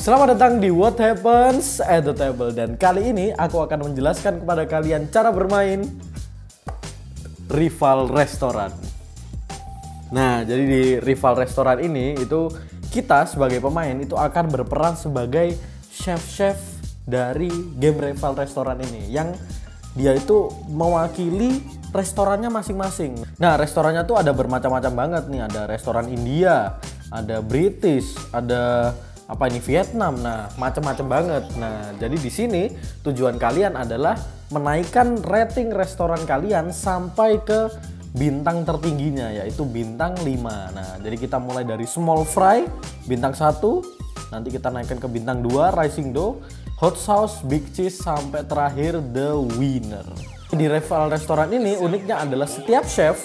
Selamat datang di What Happens at the Table. Dan kali ini aku akan menjelaskan kepada kalian cara bermain Rival Restaurant. Nah, jadi di Rival Restaurant ini itu kita sebagai pemain itu akan berperan sebagai chef-chef dari game Rival Restaurant ini, yang dia itu mewakili restorannya masing-masing. Nah, restorannya tuh ada bermacam-macam banget nih. Ada restoran India, ada British, ada apa ini Vietnam. Nah, macam-macam banget. Nah, jadi di sini tujuan kalian adalah menaikkan rating restoran kalian sampai ke bintang tertingginya, yaitu bintang 5. Nah, jadi kita mulai dari small fry bintang 1, nanti kita naikkan ke bintang 2 rising dough, hot sauce, big cheese, sampai terakhir the winner. Di Rival Restaurant ini uniknya adalah setiap chef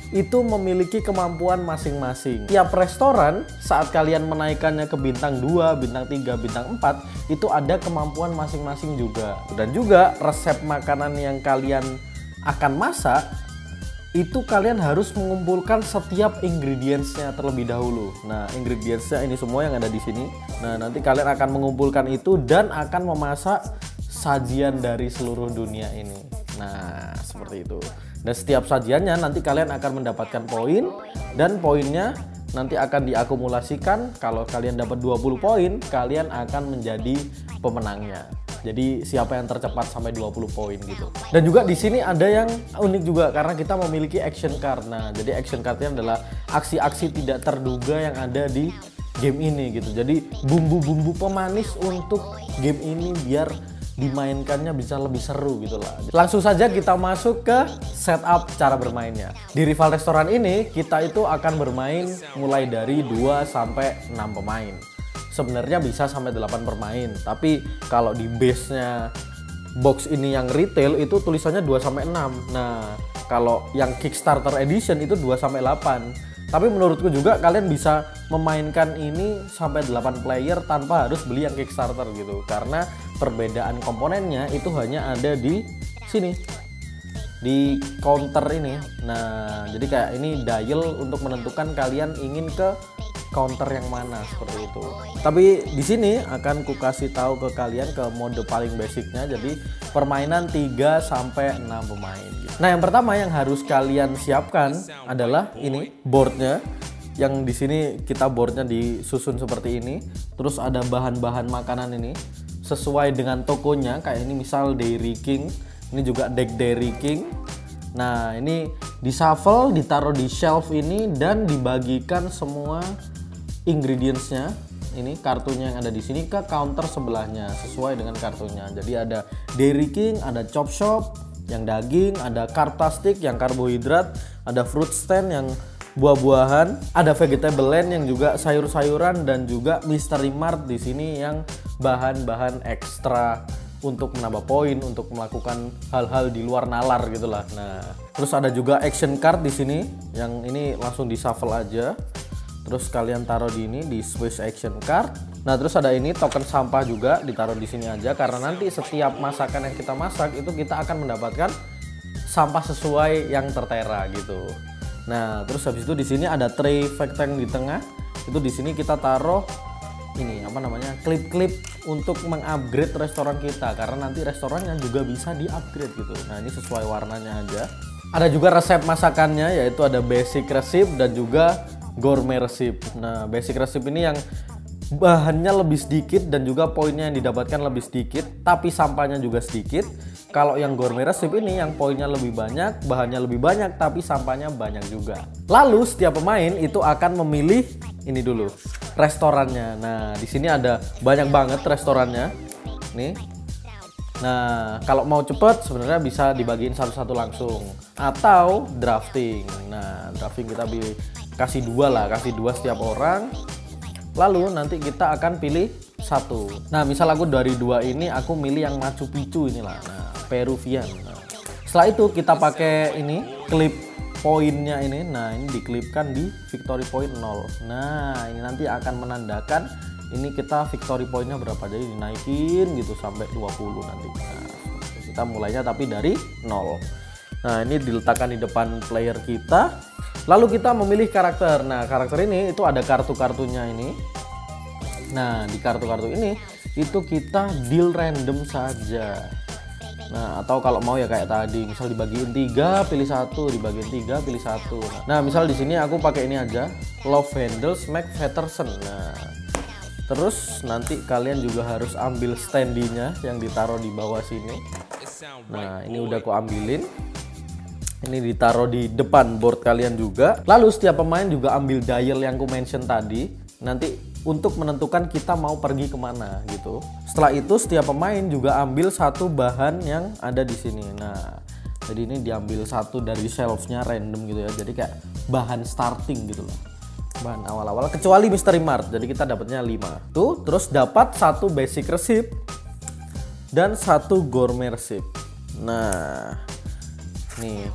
itu memiliki kemampuan masing-masing. Tiap restoran saat kalian menaikkannya ke bintang 2, bintang 3, bintang 4 itu ada kemampuan masing-masing juga. Dan juga resep makanan yang kalian akan masak itu kalian harus mengumpulkan setiap ingredientsnya terlebih dahulu. Nah, ingredientsnya ini semua yang ada di sini. Nah, nanti kalian akan mengumpulkan itu dan akan memasak sajian dari seluruh dunia ini. Nah, seperti itu. Dan setiap sajiannya nanti kalian akan mendapatkan poin, dan poinnya nanti akan diakumulasikan. Kalau kalian dapat 20 poin, kalian akan menjadi pemenangnya. Jadi siapa yang tercepat sampai 20 poin gitu. Dan juga di sini ada yang unik juga karena kita memiliki action card. Nah, jadi action cardnya adalah aksi-aksi tidak terduga yang ada di game ini gitu. Jadi bumbu-bumbu pemanis untuk game ini biar dimainkannya bisa lebih seru gitu lah. Langsung saja kita masuk ke setup cara bermainnya. Di Rival Restaurant ini kita itu akan bermain mulai dari 2 sampai 6 pemain. Sebenarnya bisa sampai 8 pemain, tapi kalau di base-nya box ini yang retail itu tulisannya 2 sampai 6. Nah, kalau yang Kickstarter edition itu 2 sampai 8. Tapi menurutku juga kalian bisa memainkan ini sampai 8 player tanpa harus beli yang Kickstarter gitu. Karena perbedaan komponennya itu hanya ada di sini, di counter ini. Nah, jadi kayak ini dial untuk menentukan kalian ingin ke counter yang mana, seperti itu. Tapi di sini akan ku kasih tahu ke kalian ke mode paling basicnya. Jadi permainan 3 sampai 6 pemain gitu. Nah, yang pertama yang harus kalian siapkan adalah ini boardnya. Yang di sini kita boardnya disusun seperti ini. Terus ada bahan-bahan makanan ini sesuai dengan tokonya, kayak ini misal Dairy King, ini juga deck Dairy King. Nah, ini di shuffle, ditaruh di shelf ini dan dibagikan semua ingredientsnya, ini kartunya yang ada di sini ke counter sebelahnya sesuai dengan kartunya. Jadi ada Dairy King, ada Chop Shop yang daging, ada Kartastic yang karbohidrat, ada Fruit Stand yang buah-buahan, ada Vegetable Land yang juga sayur-sayuran, dan juga Mystery Mart di sini yang bahan-bahan ekstra untuk menambah poin, untuk melakukan hal-hal di luar nalar gitulah. Nah, terus ada juga action card di sini, yang ini langsung di shuffle aja. Terus kalian taruh di ini di Swiss action card. Nah, terus ada ini token sampah juga ditaruh di sini aja karena nanti setiap masakan yang kita masak itu kita akan mendapatkan sampah sesuai yang tertera gitu. Nah, terus habis itu di sini ada tray rectangle di tengah. Itu di sini kita taruh ini apa namanya? Klip-klip untuk mengupgrade restoran kita karena nanti restorannya juga bisa di-upgrade gitu. Nah, ini sesuai warnanya aja. Ada juga resep masakannya, yaitu ada basic recipe dan juga gourmet recipe. Nah, basic recipe ini yang bahannya lebih sedikit dan juga poinnya yang didapatkan lebih sedikit, tapi sampahnya juga sedikit. Kalau yang gourmet recipe ini yang poinnya lebih banyak, bahannya lebih banyak, tapi sampahnya banyak juga. Lalu setiap pemain itu akan memilih ini dulu, restorannya. Nah, di sini ada banyak banget restorannya. Nih. Nah, kalau mau cepet sebenarnya bisa dibagiin satu-satu langsung atau drafting. Nah, drafting kita kasih 2 lah, kasih 2 setiap orang. Lalu nanti kita akan pilih 1. Nah, misal aku dari 2 ini aku milih yang Machu Picchu inilah. Nah, Peruvian. Nah, setelah itu kita pakai ini klip poinnya ini. Nah, ini diklipkan di victory point 0. Nah, ini nanti akan menandakan ini kita victory pointnya berapa. Jadi dinaikin gitu sampai 20 nanti. Nah, kita mulainya tapi dari 0. Nah, ini diletakkan di depan player kita. Lalu kita memilih karakter. Nah, karakter ini itu ada kartu-kartunya ini. Nah, di kartu-kartu ini itu kita deal random saja. Nah, atau kalau mau ya kayak tadi, misal dibagiin 3, pilih 1, dibagiin 3, pilih 1. Nah, misal di sini aku pakai ini aja, Love Handles McPherson. Nah, terus nanti kalian juga harus ambil standinya yang ditaruh di bawah sini. Nah, ini udah aku ambilin. Ini ditaruh di depan board kalian juga. Lalu setiap pemain juga ambil dial yang aku mention tadi. Nanti untuk menentukan kita mau pergi kemana gitu. Setelah itu setiap pemain juga ambil satu bahan yang ada di sini. Nah, jadi ini diambil satu dari shelfnya random gitu ya. Jadi kayak bahan starting gitu loh. Bahan awal-awal kecuali Mystery Mart. Jadi kita dapatnya 5. Tuh, terus dapat satu basic receipt dan satu gourmet receipt. Nah, nih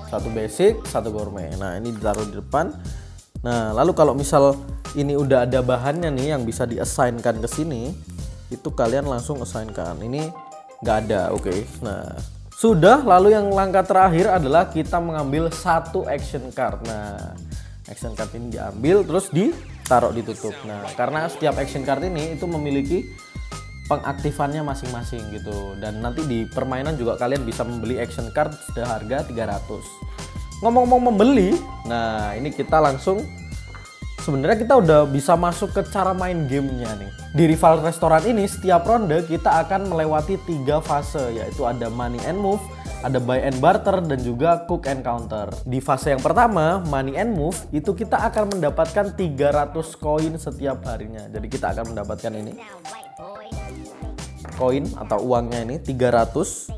satu basic, satu gourmet. Nah, ini ditaruh di depan. Nah, lalu kalau misal ini udah ada bahannya nih yang bisa di-assign-kan ke sini, itu kalian langsung assign-kan. Ini nggak ada, oke. Nah, sudah. Lalu yang langkah terakhir adalah kita mengambil satu action card. Nah, action card ini diambil terus ditaruh ditutup. Nah, karena setiap action card ini itu memiliki pengaktifannya masing-masing gitu. Dan nanti di permainan juga kalian bisa membeli action card seharga 300. Ngomong-ngomong membeli, nah ini kita langsung sebenarnya kita udah bisa masuk ke cara main gamenya nih. Di Rival Restoran ini setiap ronde kita akan melewati 3 fase, yaitu ada money and move, ada buy and barter, dan juga cook and counter. Di fase yang pertama, money and move, itu kita akan mendapatkan 300 koin setiap harinya. Jadi kita akan mendapatkan ini koin atau uangnya ini 300.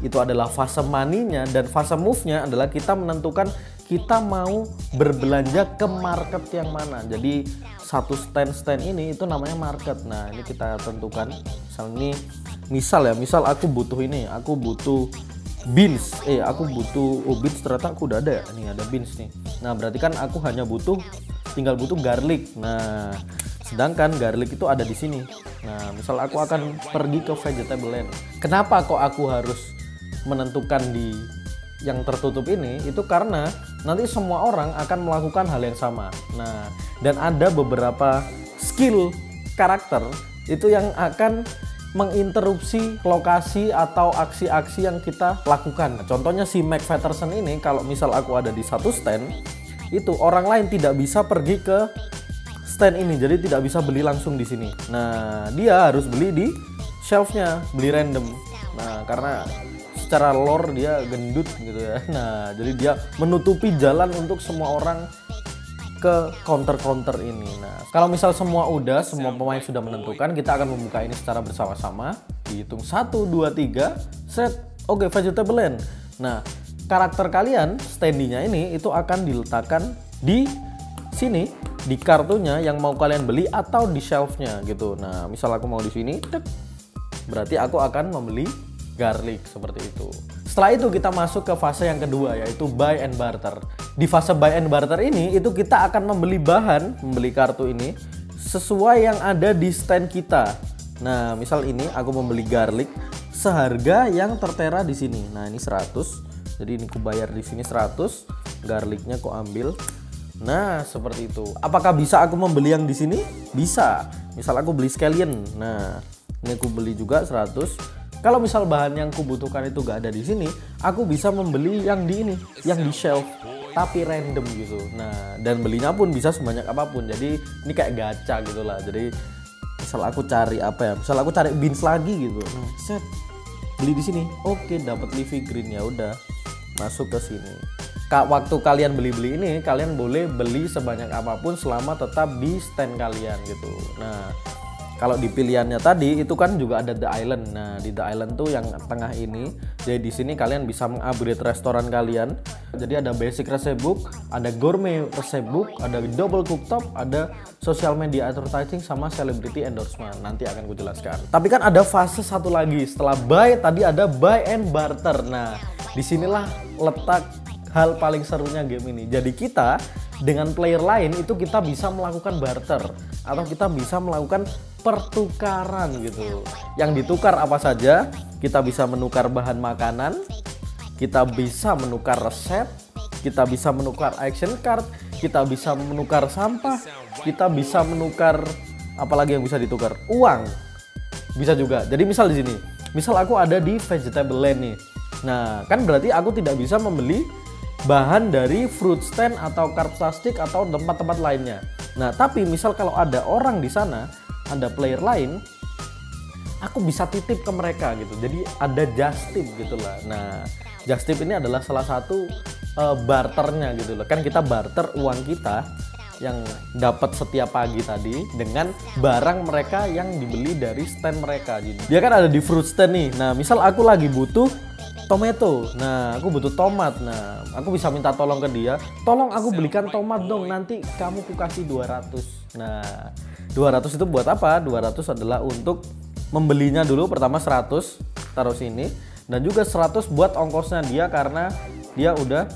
Itu adalah fase money-nya, dan fase move-nya adalah kita menentukan kita mau berbelanja ke market yang mana. Jadi satu stand ini itu namanya market. Nah, ini kita tentukan. Misal aku butuh ini, aku butuh beans. Aku butuh beans, ternyata aku udah ada ya. Nih ada beans nih. Nah, berarti kan aku hanya tinggal butuh garlic. Nah, sedangkan garlic itu ada di sini. Nah, misal aku akan pergi ke vegetable land. Kenapa kok aku harus menentukan di yang tertutup ini? Itu karena nanti semua orang akan melakukan hal yang sama. Nah, dan ada beberapa skill karakter itu yang akan menginterupsi lokasi atau aksi-aksi yang kita lakukan. Contohnya si McPherson ini, kalau misal aku ada di satu stand, itu orang lain tidak bisa pergi ke stand ini, jadi tidak bisa beli langsung di sini. Nah, dia harus beli di shelfnya, beli random. Nah, karena secara lore dia gendut gitu ya. Nah, jadi dia menutupi jalan untuk semua orang ke counter-counter ini. Nah, kalau misal semua pemain sudah menentukan, kita akan membuka ini secara bersama-sama. Dihitung 1, 2, 3, set. Oke, vegetable land. Nah, karakter kalian, standinya ini itu akan diletakkan di sini, di kartunya yang mau kalian beli atau di shelfnya gitu. Nah, misal aku mau di sini, berarti aku akan membeli garlic seperti itu. Setelah itu kita masuk ke fase yang kedua, yaitu buy and barter. Di fase buy and barter ini itu kita akan membeli kartu ini sesuai yang ada di stand kita. Nah, misal ini aku membeli garlic seharga yang tertera di sini. Nah, ini 100. Jadi ini aku bayar di sini 100, garlicnya aku ambil. Nah, seperti itu. Apakah bisa aku membeli yang di sini? Bisa. Misal aku beli scallion. Nah, ini aku beli juga 100. Kalau misal bahan yang kubutuhkan itu gak ada di sini, aku bisa membeli yang di ini, yang di shelf, tapi random gitu. Nah, dan belinya pun bisa sebanyak apapun. Jadi ini kayak gacha gitu lah. Jadi misal aku cari apa ya? Misal aku cari beans lagi gitu. Nah, set, beli di sini. Oke, dapat leafy green, ya udah masuk ke sini. Waktu kalian beli ini, kalian boleh beli sebanyak apapun selama tetap di stand kalian gitu. Nah, kalau di pilihannya tadi itu kan juga ada The Island. Nah, di The Island tuh yang tengah ini. Jadi di sini kalian bisa mengupgrade restoran kalian. Jadi ada basic recipe book, ada gourmet recipe book, ada double cooktop, ada social media advertising sama celebrity endorsement. Nanti akan ku jelaskan. Tapi kan ada fase satu lagi. Setelah buy tadi ada buy and barter. Nah, disinilah letak hal paling serunya game ini. Jadi kita dengan player lain itu kita bisa melakukan barter atau kita bisa melakukan pertukaran gitu. Yang ditukar apa saja? Kita bisa menukar bahan makanan, kita bisa menukar resep, kita bisa menukar action card, kita bisa menukar sampah, kita bisa menukar apalagi yang bisa ditukar? Uang. Bisa juga. Jadi misal di sini, misal aku ada di vegetable land nih. Nah, kan berarti aku tidak bisa membeli bahan dari fruit stand atau carpsta stick atau tempat-tempat lainnya. Nah, tapi misal kalau ada orang di sana, ada player lain, aku bisa titip ke mereka gitu. Jadi ada just tip gitu lah. Nah, just tip ini adalah salah satu barternya gitu loh. Kan kita barter uang kita yang dapat setiap pagi tadi dengan barang mereka yang dibeli dari stand mereka. Jadi dia kan ada di fruit stand nih. Nah, misal aku lagi butuh tomato. Nah, aku butuh tomat. Nah, aku bisa minta tolong ke dia. Tolong aku belikan tomat dong. Nanti kamu ku kasih 200. Nah, 200 itu buat apa? 200 adalah untuk membelinya dulu, pertama 100 taruh sini, dan juga 100 buat ongkosnya dia karena dia udah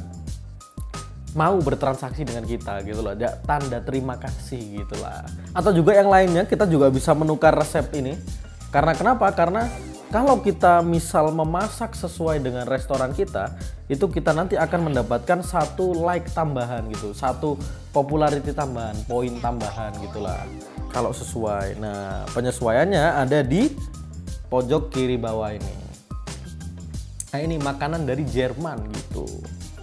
mau bertransaksi dengan kita gitu loh, ada tanda terima kasih gitulah. Atau juga yang lainnya, kita juga bisa menukar resep ini. Karena kenapa? Karena kalau kita misal memasak sesuai dengan restoran kita, itu kita nanti akan mendapatkan satu like tambahan gitu, satu popularity tambahan, poin tambahan gitulah. Kalau sesuai. Nah, penyesuaiannya ada di pojok kiri bawah ini. Nah, ini makanan dari Jerman gitu.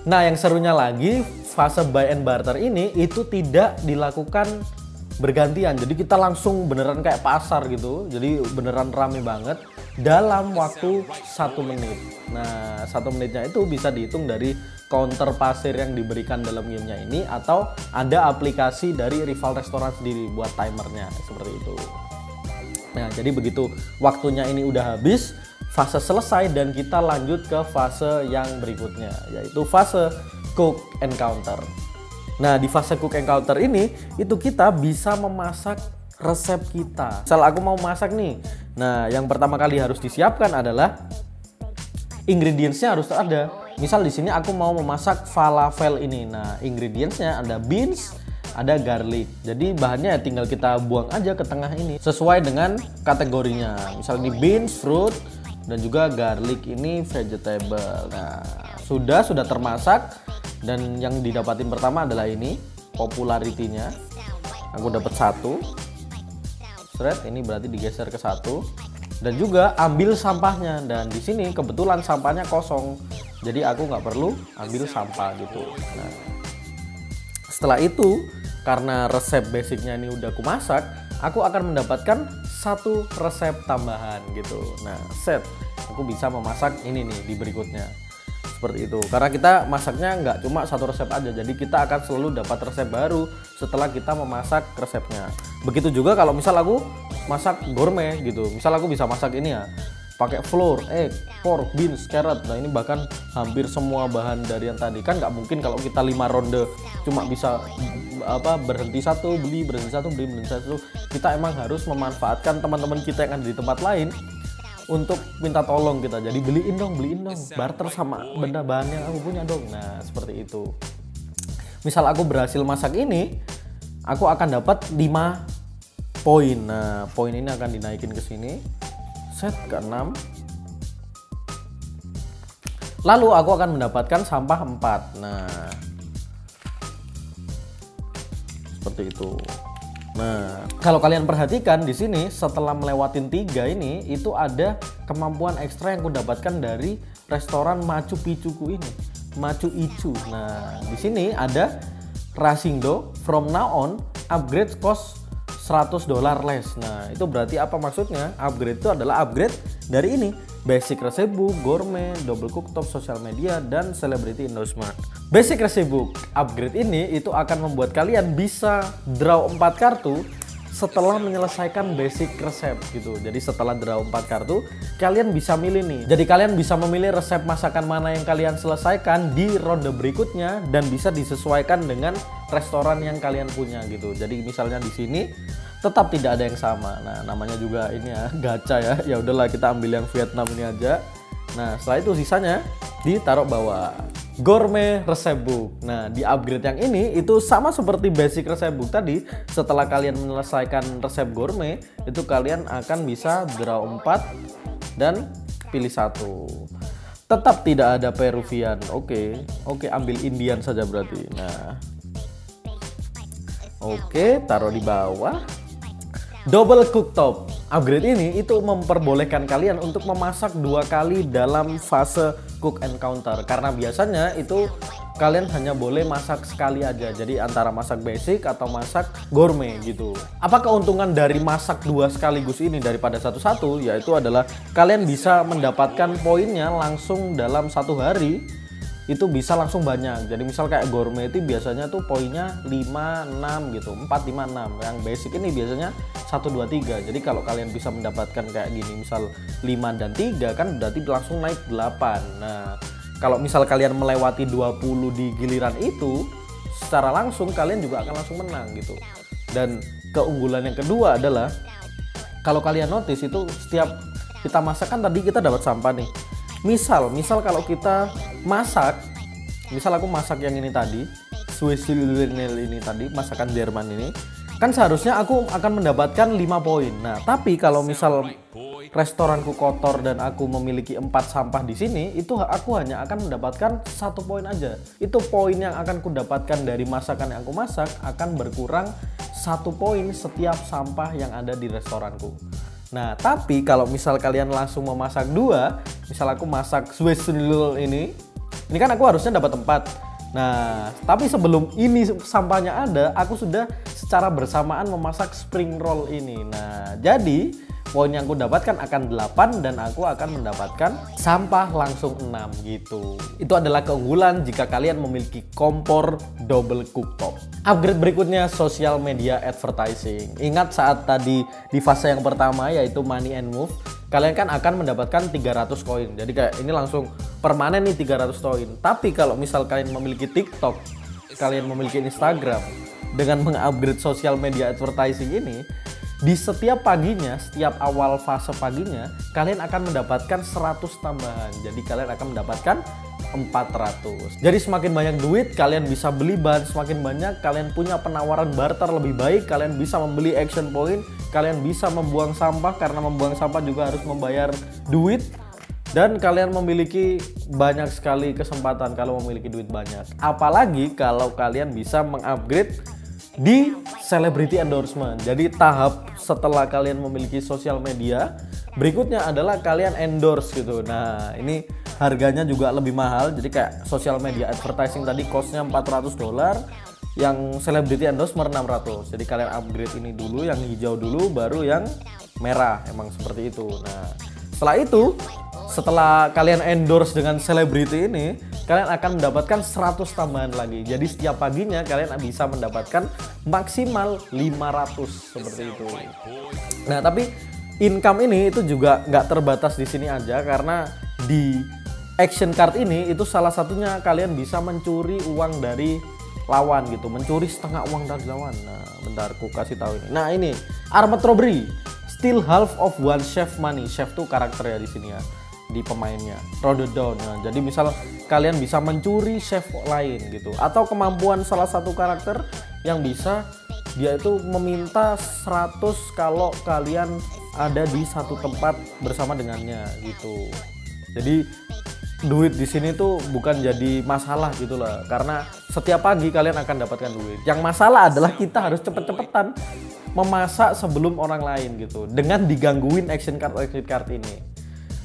Nah, yang serunya lagi, fase buy and barter ini itu tidak dilakukan bergantian. Jadi kita langsung beneran kayak pasar gitu. Jadi beneran rame banget dalam waktu 1 menit. Nah, 1 menitnya itu bisa dihitung dari counter pasir yang diberikan dalam gamenya ini, atau ada aplikasi dari rival restoran sendiri buat timernya seperti itu. Nah, jadi begitu waktunya ini udah habis, fase selesai dan kita lanjut ke fase yang berikutnya, yaitu fase cook encounter. Nah, di fase cook encounter ini itu kita bisa memasak resep kita. Misal aku mau masak nih. Nah, yang pertama kali harus disiapkan adalah ingredientsnya harus ada. Misal di sini aku mau memasak falafel ini. Nah, ingredientsnya ada beans, ada garlic. Jadi bahannya tinggal kita buang aja ke tengah ini sesuai dengan kategorinya. Misal ini beans, fruit, dan juga garlic ini vegetable. Nah, sudah termasak, dan yang didapatin pertama adalah ini popularity-nya. Aku dapat 1. Seret, ini berarti digeser ke 1. Dan juga ambil sampahnya, dan di sini kebetulan sampahnya kosong. Jadi aku nggak perlu ambil sampah gitu. Nah, setelah itu karena resep basicnya ini udah aku masak, aku akan mendapatkan 1 resep tambahan gitu. Nah, set, aku bisa memasak ini nih di berikutnya. Seperti itu. Karena kita masaknya nggak cuma 1 resep aja, jadi kita akan selalu dapat resep baru setelah kita memasak resepnya. Begitu juga kalau misal aku masak gourmet gitu. Misal aku bisa masak ini ya, pakai flour, egg, pork, beans, carrot. Nah, ini bahkan hampir semua bahan dari yang tadi. Kan nggak mungkin kalau kita 5 ronde cuma bisa berhenti satu beli, berhenti satu beli, berhenti satu. Kita emang harus memanfaatkan teman-teman kita yang ada di tempat lain untuk minta tolong kita. Jadi beliin dong, barter sama benda bahan yang aku punya dong. Nah, seperti itu. Misal aku berhasil masak ini, aku akan dapat 5 poin. Nah, poin ini akan dinaikin ke sini. Set ke 6. Lalu aku akan mendapatkan sampah 4. Nah, seperti itu. Nah, kalau kalian perhatikan di sini setelah melewatin 3 ini, itu ada kemampuan ekstra yang aku dapatkan dari restoran Machu Picchuku ini, Machu Picchu. Nah, di sini ada Rasindo from now on upgrade cost $100 less. Nah, itu berarti apa maksudnya? Upgrade itu adalah upgrade dari ini, basic recipe book, gourmet, double cooktop, social media, dan celebrity endorsement. Basic recipe book upgrade ini itu akan membuat kalian bisa draw 4 kartu setelah menyelesaikan basic resep gitu. Jadi setelah draw 4 kartu, kalian bisa milih nih. Jadi kalian bisa memilih resep masakan mana yang kalian selesaikan di ronde berikutnya, dan bisa disesuaikan dengan restoran yang kalian punya gitu. Jadi misalnya di sini tetap tidak ada yang sama. Nah, namanya juga ini ya, gacha ya. Ya udahlah, kita ambil yang Vietnam ini aja. Nah, setelah itu sisanya ditaruh bawah. Gourmet Recipe Book. Nah, di upgrade yang ini itu sama seperti basic recipe book tadi. Setelah kalian menyelesaikan resep gourmet, itu kalian akan bisa draw 4 dan pilih 1. Tetap tidak ada Peruvian. Oke, ambil Indian saja berarti. Nah, oke, taruh di bawah. Double cooktop upgrade ini itu memperbolehkan kalian untuk memasak 2 kali dalam fase cook encounter, karena biasanya itu kalian hanya boleh masak sekali aja, jadi antara masak basic atau masak gourmet gitu. Apa keuntungan dari masak 2 sekaligus ini daripada satu-satu? Yaitu adalah kalian bisa mendapatkan poinnya langsung dalam 1 hari, itu bisa langsung banyak. Jadi misal kayak gourmet itu biasanya tuh poinnya 5, 6 gitu, 4, 5, 6. Yang basic ini biasanya 1, 2, 3. Jadi kalau kalian bisa mendapatkan kayak gini, misal 5 dan 3 kan berarti langsung naik 8. Nah, kalau misal kalian melewati 20 di giliran itu, secara langsung kalian juga akan langsung menang gitu. Dan keunggulan yang kedua adalah kalau kalian notice itu setiap kita masak kan tadi kita dapat sampah nih. Misal kalau kita masak, misal aku masak yang ini tadi, Swiss ini tadi, masakan Jerman ini, kan seharusnya aku akan mendapatkan 5 poin. Nah, tapi kalau misal restoranku kotor dan aku memiliki 4 sampah di sini, itu aku hanya akan mendapatkan 1 poin aja. Itu poin yang akan kudapatkan dari masakan yang aku masak akan berkurang 1 poin setiap sampah yang ada di restoranku. Nah, tapi kalau misal kalian langsung memasak 2, misal aku masak Swiss noodle ini kan aku harusnya dapat 4. Nah, tapi sebelum ini sampahnya ada, aku sudah secara bersamaan memasak spring roll ini. Nah, jadi poin yang aku dapatkan akan 8 dan aku akan mendapatkan sampah langsung 6 gitu. Itu adalah keunggulan jika kalian memiliki kompor double cooktop. Upgrade berikutnya social media advertising. Ingat saat tadi di fase yang pertama yaitu money and move, kalian kan akan mendapatkan 300 koin. Jadi kayak ini langsung permanen nih 300 koin. Tapi kalau misal kalian memiliki TikTok, kalian memiliki Instagram, dengan mengupgrade social media advertising ini, di setiap paginya, setiap awal fase paginya, kalian akan mendapatkan 100 tambahan. Jadi kalian akan mendapatkan 400. Jadi semakin banyak duit kalian bisa beli bahan, semakin banyak kalian punya penawaran barter lebih baik, kalian bisa membeli action point, kalian bisa membuang sampah karena membuang sampah juga harus membayar duit, dan kalian memiliki banyak sekali kesempatan kalau memiliki duit banyak. Apalagi kalau kalian bisa mengupgrade di celebrity endorsement. Jadi tahap setelah kalian memiliki sosial media, berikutnya adalah kalian endorse gitu. Nah, ini harganya juga lebih mahal. Jadi kayak social media advertising tadi costnya $400, yang celebrity endorsement 600. Jadi kalian upgrade ini dulu, yang hijau dulu, baru yang merah. Emang seperti itu. Nah, setelah itu, setelah kalian endorse dengan celebrity ini, kalian akan mendapatkan 100 tambahan lagi. Jadi setiap paginya kalian bisa mendapatkan maksimal 500 seperti itu. Nah, tapi income ini itu juga nggak terbatas di sini aja, karena di action card ini itu salah satunya kalian bisa mencuri uang dari lawan gitu, mencuri setengah uang dari lawan. Nah, bentar aku kasih tahu ini. Nah, ini Armed Robbery, steal half of one chef money. Chef tuh karakter ya di sini ya, di pemainnya. Throwdown. Nah, jadi misal kalian bisa mencuri chef lain gitu, atau kemampuan salah satu karakter yang bisa dia itu meminta 100 kalau kalian ada di satu tempat bersama dengannya gitu. Jadi duit di sini tuh bukan jadi masalah gitu lah, karena setiap pagi kalian akan dapatkan duit. Yang masalah adalah kita harus cepet-cepetan memasak sebelum orang lain gitu, dengan digangguin action card ini.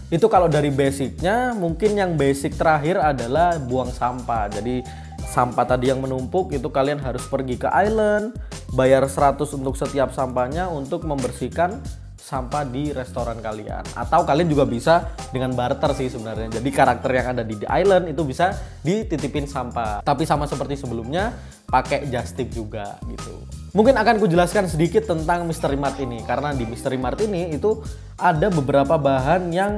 Itu kalau dari basicnya. Mungkin yang basic terakhir adalah buang sampah. Jadi sampah tadi yang menumpuk itu kalian harus pergi ke island, bayar 100 untuk setiap sampahnya untuk membersihkan sampah di restoran kalian. Atau kalian juga bisa dengan barter sih sebenarnya. Jadi karakter yang ada di island itu bisa dititipin sampah, tapi sama seperti sebelumnya pakai just tip juga gitu. Mungkin akan kujelaskan sedikit tentang Mystery Mart ini, karena di Mystery Mart ini itu ada beberapa bahan yang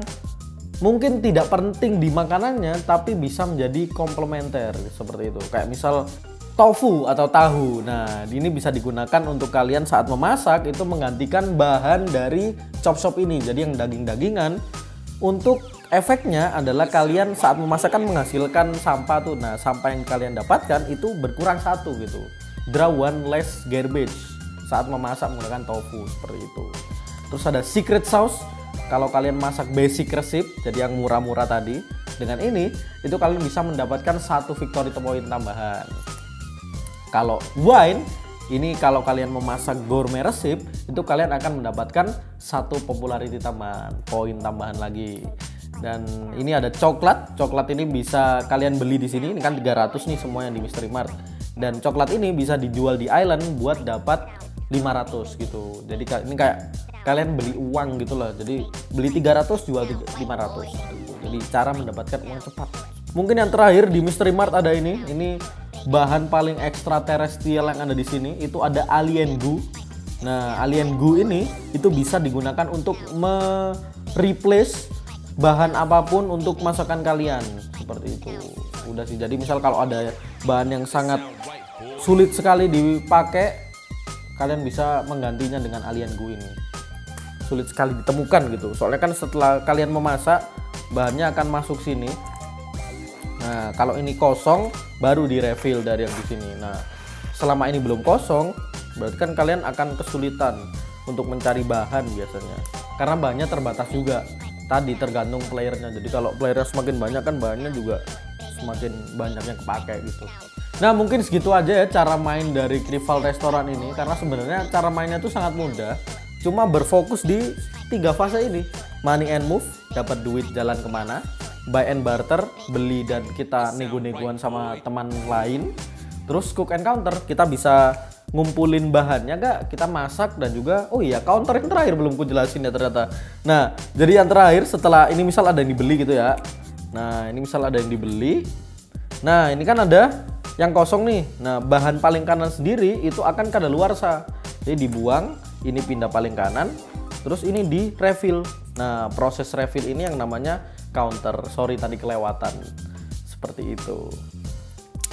mungkin tidak penting di makanannya tapi bisa menjadi komplementer seperti itu. Kayak misal tofu atau tahu. Nah, ini bisa digunakan untuk kalian saat memasak itu menggantikan bahan dari chop shop ini. Jadi yang daging-dagingan, untuk efeknya adalah kalian saat memasak kan menghasilkan sampah tuh. Nah, sampah yang kalian dapatkan itu berkurang 1 gitu. Draw one less garbage saat memasak menggunakan tofu seperti itu. Terus ada secret sauce. Kalau kalian masak basic recipe, jadi yang murah-murah tadi, dengan ini itu kalian bisa mendapatkan 1 victory point tambahan. Kalau wine Ini kalau kalian memasak gourmet recipe, itu kalian akan mendapatkan 1 popularity tambahan, poin tambahan lagi. Dan ini ada coklat. Coklat ini bisa kalian beli di sini. Ini kan 300 nih semua yang di Mystery Mart. Dan coklat ini bisa dijual di island buat dapat 500 gitu. Jadi ini kayak kalian beli uang gitu loh. Jadi beli 300 jual 500 gitu. Jadi cara mendapatkan uang cepat. Mungkin yang terakhir di Mystery Mart ada ini. Ini bahan paling extraterrestrial yang ada di sini, itu ada alien goo. Nah, alien goo ini itu bisa digunakan untuk replace bahan apapun untuk masakan kalian, seperti itu. Udah sih, jadi misal kalau ada bahan yang sangat sulit sekali dipakai, kalian bisa menggantinya dengan alien goo ini. Sulit sekali ditemukan gitu. Soalnya kan setelah kalian memasak, bahannya akan masuk sini. Nah, kalau ini kosong baru di refill dari yang di sini. Nah, selama ini belum kosong, berarti kan kalian akan kesulitan untuk mencari bahan biasanya. Karena bahannya terbatas juga. Tadi tergantung playernya. Jadi kalau playernya semakin banyak kan bahannya juga semakin banyak yang kepakai gitu. Nah, mungkin segitu aja ya cara main dari rival restoran ini. Karena sebenarnya cara mainnya tuh sangat mudah. Cuma berfokus di 3 fase ini. Money and move, dapat duit jalan kemana. Buy and barter, beli dan kita nego-negoan sama teman lain. Terus cook and counter, kita bisa ngumpulin bahannya gak, kita masak. Dan juga, oh iya, counter yang terakhir belum ku jelasin ya ternyata. Nah, jadi yang terakhir setelah ini misal ada yang dibeli gitu ya. Nah, ini misal ada yang dibeli. Nah, ini kan ada yang kosong nih. Nah, bahan paling kanan sendiri itu akan kadaluarsa. Jadi dibuang, ini pindah paling kanan. Terus ini di refill. Nah, proses refill ini yang namanya counter. Sorry tadi kelewatan. Seperti itu.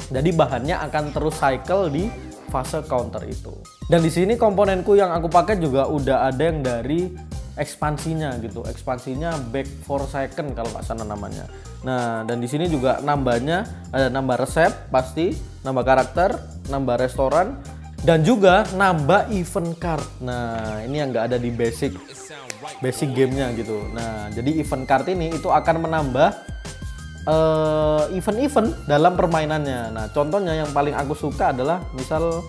Jadi bahannya akan terus cycle di fase counter itu. Dan di sini komponenku yang aku pakai juga udah ada yang dari ekspansinya gitu. Ekspansinya back for second kalau nggak salah namanya. Nah, dan di sini juga nambahnya ada nambah resep pasti, nambah karakter, nambah restoran, dan juga nambah event card. Nah, ini yang nggak ada di basic gamenya gitu. Nah, jadi event card ini itu akan menambah event-event dalam permainannya. Nah, contohnya yang paling aku suka adalah misal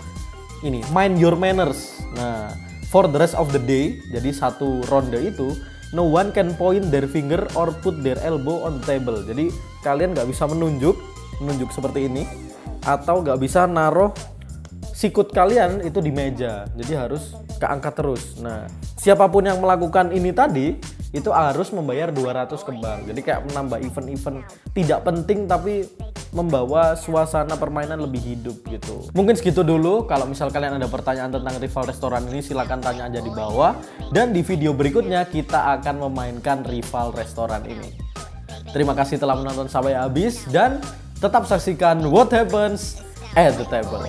ini, mind your manners. Nah, for the rest of the day, jadi satu ronde itu no one can point their finger or put their elbow on the table. Jadi kalian nggak bisa menunjuk seperti ini, atau nggak bisa naruh sikut kalian itu di meja. Jadi harus keangkat terus. Nah, siapapun yang melakukan ini tadi itu harus membayar 200 kembang. Jadi kayak menambah event-event tidak penting tapi membawa suasana permainan lebih hidup gitu. Mungkin segitu dulu. Kalau misal kalian ada pertanyaan tentang rival restoran ini, silahkan tanya aja di bawah. Dan di video berikutnya kita akan memainkan rival restoran ini. Terima kasih telah menonton sampai habis dan tetap saksikan What Happens at the Table.